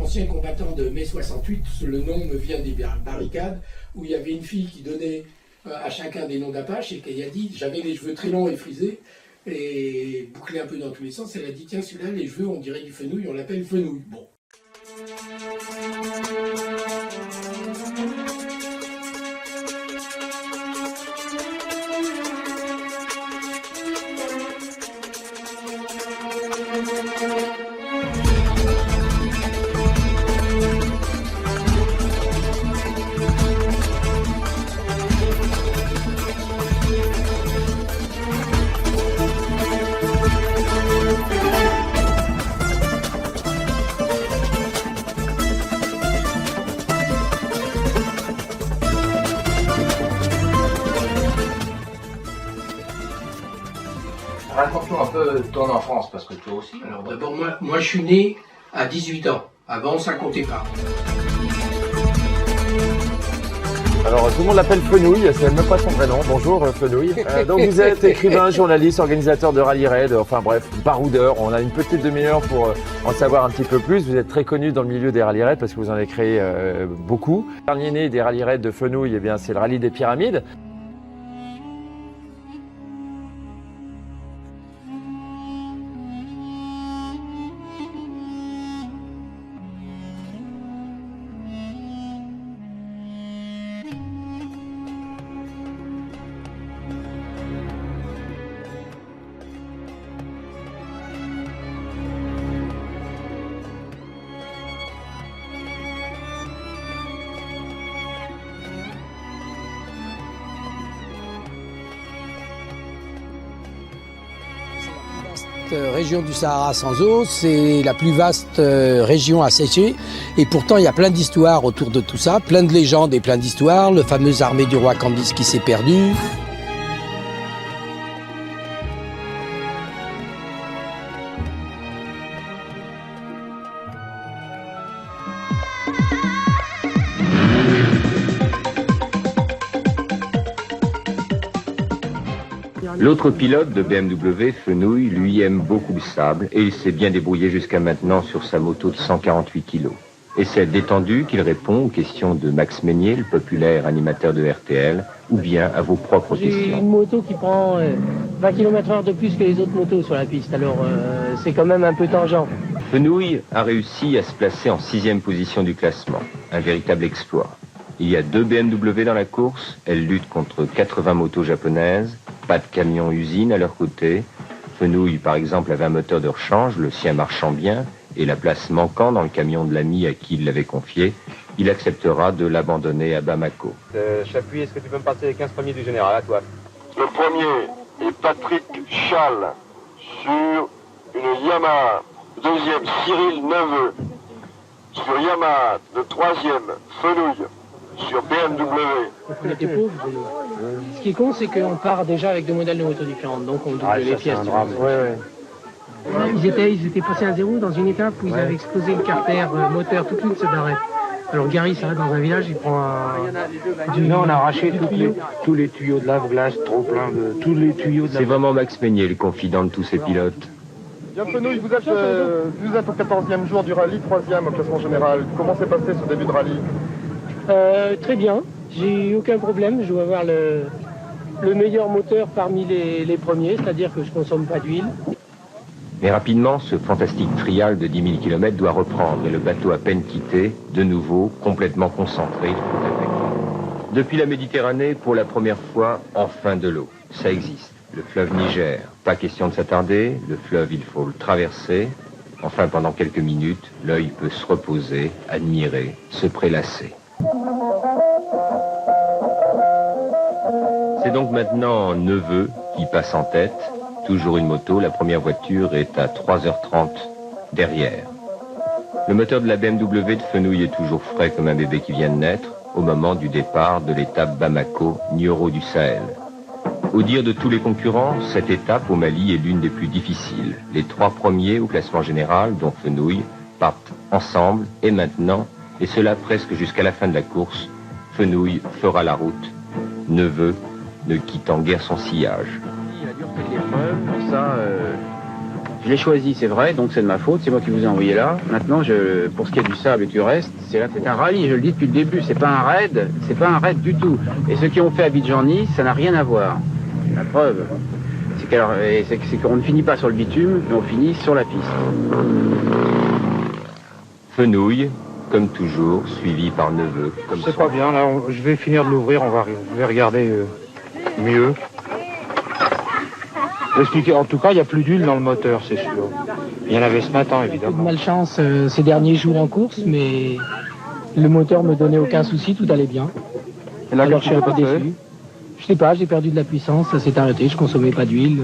ancien combattant de mai 68, le nom me vient des barricades, où il y avait une fille qui donnait à chacun des noms d'Apache et qui a dit, j'avais les cheveux très longs et frisés, et bouclés un peu dans tous les sens, elle a dit, tiens, celui-là, les cheveux, on dirait du fenouil, on l'appelle fenouil. Bon. Raconte-nous un peu ton enfance, parce que toi aussi. Alors d'abord, moi je suis né à 18 ans. Avant, ça comptait pas. Alors tout le monde l'appelle Fenouil, c'est même pas son vrai nom. Bonjour Fenouil. Donc vous êtes écrivain, journaliste, organisateur de rallye raid, enfin bref, baroudeur. On a une petite demi-heure pour en savoir un petit peu plus. Vous êtes très connu dans le milieu des rallye raids parce que vous en avez créé beaucoup. Le dernier né des rallye raids de Fenouil, eh bien c'est le rallye des Pyramides. Région du Sahara sans eau, c'est la plus vaste région asséchée et pourtant il y a plein d'histoires autour de tout ça, plein de légendes et plein d'histoires, le fameux armée du roi Cambyse qui s'est perdue. L'autre pilote de BMW, Fenouil, lui aime beaucoup le sable et il s'est bien débrouillé jusqu'à maintenant sur sa moto de 148 kg. Et c'est détendu qu'il répond aux questions de Max Meignier, le populaire animateur de RTL, ou bien à vos propres questions. J'ai une moto qui prend 20 km/h de plus que les autres motos sur la piste, alors c'est quand même un peu tangent. Fenouil a réussi à se placer en 6e position du classement, un véritable exploit. Il y a 2 BMW dans la course, elles luttent contre 80 motos japonaises, pas de camion usine à leur côté. Fenouil, par exemple, avait un moteur de rechange, le sien marchant bien, et la place manquant dans le camion de l'ami à qui il l'avait confié, il acceptera de l'abandonner à Bamako. Chapuis, est-ce que tu peux me passer les 15 premiers du général à toi? Le premier est Patrick Schall sur une Yamaha. Deuxième, Cyril Neveu sur Yamaha. Le troisième, Fenouil sur BMW. On était pauvres. Ce qui est con, c'est qu'on part déjà avec 2 modèles de motos différentes, donc on double les pièces. Ils étaient passés à zéro dans une étape où ils avaient explosé le carter moteur, toute l'une se barrait. Alors Gary s'arrête dans un village, il prend un... Non, on a arraché tous les tuyaux de lave-glace, trop plein de... tous les tuyaux de C'est vraiment Max Meignier, le confident de tous ces pilotes. Bien Fenouil, vous êtes au 14e jour du rallye, 3e au classement général. Comment s'est passé ce début de rallye? Très bien, j'ai eu aucun problème, je dois avoir le meilleur moteur parmi les premiers, c'est-à-dire que je ne consomme pas d'huile. Mais rapidement, ce fantastique trial de 10 000 km doit reprendre et le bateau à peine quitté, de nouveau, complètement concentré. Depuis la Méditerranée, pour la première fois, enfin de l'eau. Ça existe. Le fleuve Niger, pas question de s'attarder, le fleuve il faut le traverser. Enfin, pendant quelques minutes, l'œil peut se reposer, admirer, se prélasser. C'est donc maintenant Neveu qui passe en tête. Toujours une moto, la première voiture est à 3h30 derrière. Le moteur de la BMW de Fenouil est toujours frais comme un bébé qui vient de naître au moment du départ de l'étape Bamako-Nioro du Sahel. Au dire de tous les concurrents, cette étape au Mali est l'une des plus difficiles. Les 3 premiers au classement général, dont Fenouil, partent ensemble et maintenant, et cela presque jusqu'à la fin de la course, Fenouil fera la route. Neveu ne quittant guère son sillage. Il a dû refaire l'épreuve, ça, Je l'ai choisi, c'est vrai, donc c'est de ma faute, c'est moi qui vous ai envoyé là. Maintenant, pour ce qui est du sable et du reste, c'est un rallye, je le dis depuis le début, c'est pas un raid du tout. Et ceux qui ont fait Abidjan-Nice, ça n'a rien à voir. La preuve, c'est qu'on ne finit pas sur le bitume, mais on finit sur la piste. Fenouil, comme toujours, suivi par Neveu. Comme C'est pas bien, là, je vais finir de l'ouvrir, je vais regarder mieux. Expliquer. En tout cas, il n'y a plus d'huile dans le moteur, c'est sûr. Il y en avait ce matin, J'ai eu de évidemment. malchance ces derniers jours en course, mais le moteur me donnait aucun souci, tout allait bien. Et là, Alors qu'est-ce je suis qui un s'est peu passé? déçu. Je sais pas, j'ai perdu de la puissance, ça s'est arrêté, je consommais pas d'huile.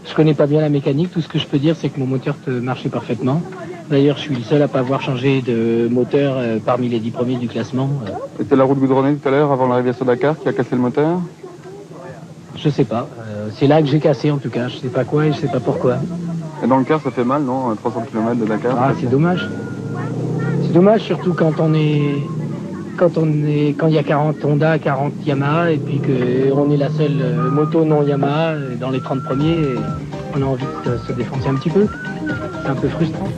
Je connais pas bien la mécanique, tout ce que je peux dire c'est que mon moteur marchait parfaitement. D'ailleurs, je suis le seul à pas avoir changé de moteur parmi les 10 premiers du classement. C'était la route goudronnée tout à l'heure, avant l'arrivée sur Dakar, qui a cassé le moteur? Je sais pas, c'est là que j'ai cassé en tout cas, je sais pas quoi et je sais pas pourquoi. Et dans le car, ça fait mal, non? 300 km de Dakar. Ah, c'est dommage. C'est dommage surtout quand il y a 40 Honda, 40 Yamaha et puis qu'on est la seule moto non Yamaha dans les 30 premiers et on a envie de se défoncer un petit peu. C'est un peu frustrant.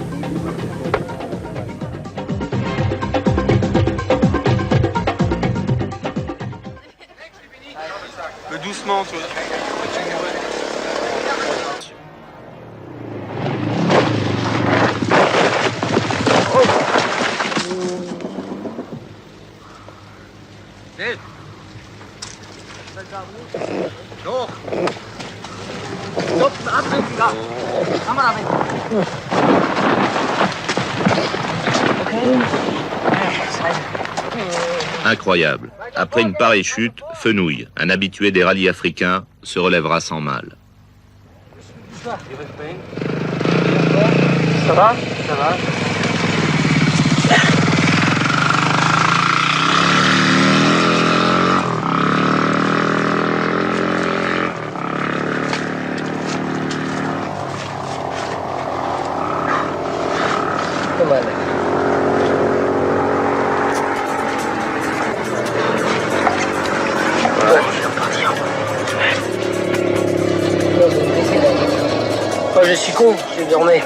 Doucement, toi. Incroyable. Après une pareille chute, Fenouil, un habitué des rallyes africains, se relèvera sans mal. Ça va? Ça va. Pas mal. Je suis con, je dormais.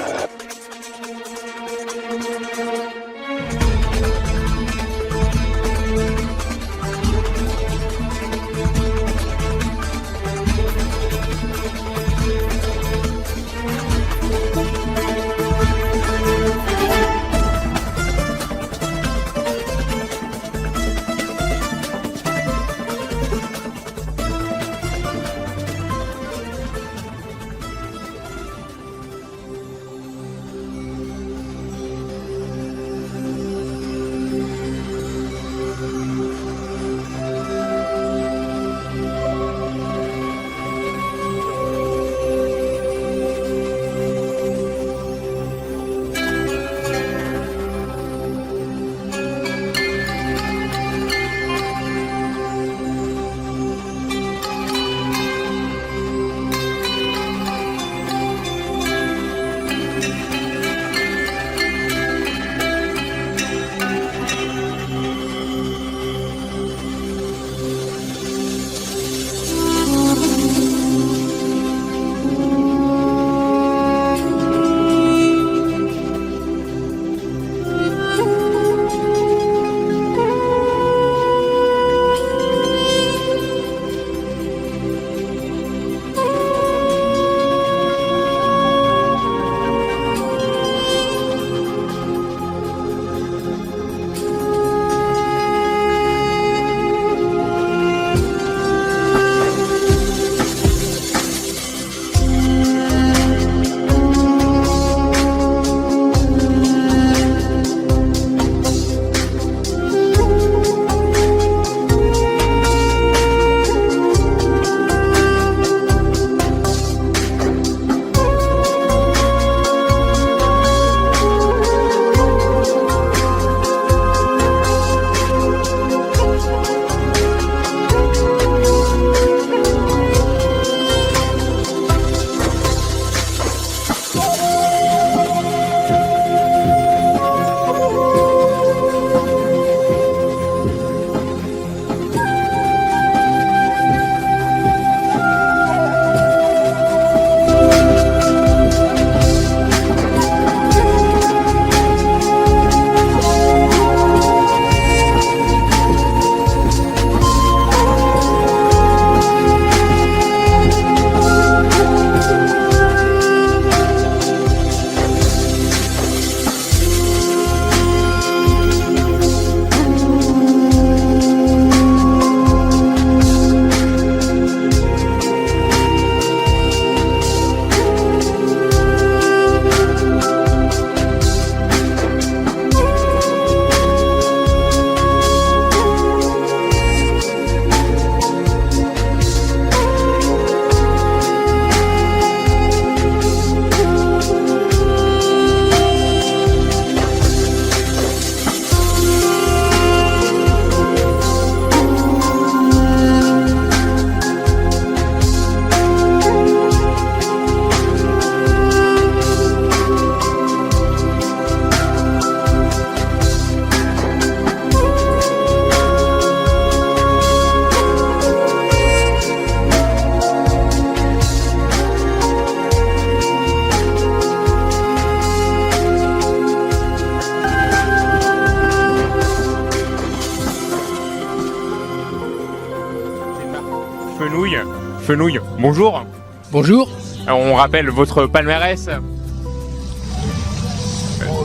Fenouil, bonjour. Bonjour. Alors, on rappelle votre palmarès.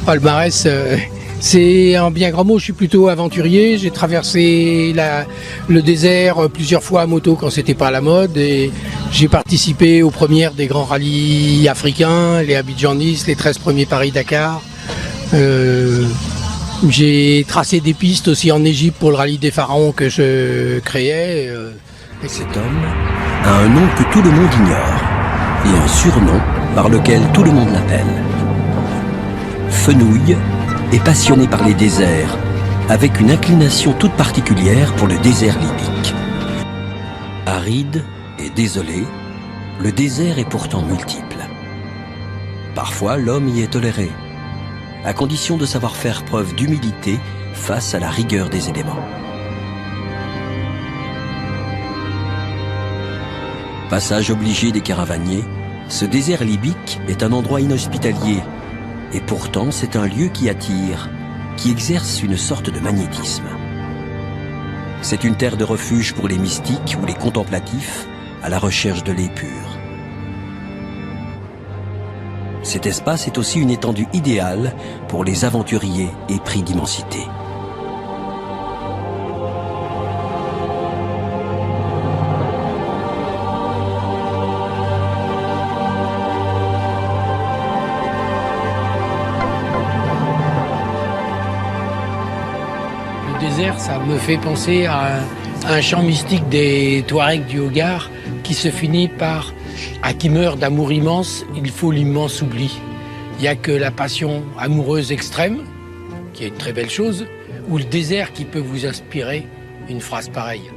Palmarès, c'est un bien grand mot, je suis plutôt aventurier. J'ai traversé le désert plusieurs fois à moto quand c'était pas à la mode. Et j'ai participé aux premières des grands rallyes africains, les Abidjan-Nice, les 13 premiers Paris-Dakar. J'ai tracé des pistes aussi en Égypte pour le rallye des pharaons que je créais. Cet homme a un nom que tout le monde ignore et un surnom par lequel tout le monde l'appelle. Fenouil est passionné par les déserts, avec une inclination toute particulière pour le désert libyque. Aride et désolé, le désert est pourtant multiple. Parfois, l'homme y est toléré, à condition de savoir faire preuve d'humilité face à la rigueur des éléments. Passage obligé des caravaniers, ce désert libyque est un endroit inhospitalier. Et pourtant, c'est un lieu qui attire, qui exerce une sorte de magnétisme. C'est une terre de refuge pour les mystiques ou les contemplatifs à la recherche de l'épure. Cet espace est aussi une étendue idéale pour les aventuriers épris d'immensité. Le désert, ça me fait penser à un chant mystique des Touaregs du Hogar qui se finit par « À qui meurt d'amour immense, il faut l'immense oubli ». Il n'y a que la passion amoureuse extrême, qui est une très belle chose, ou le désert qui peut vous inspirer une phrase pareille.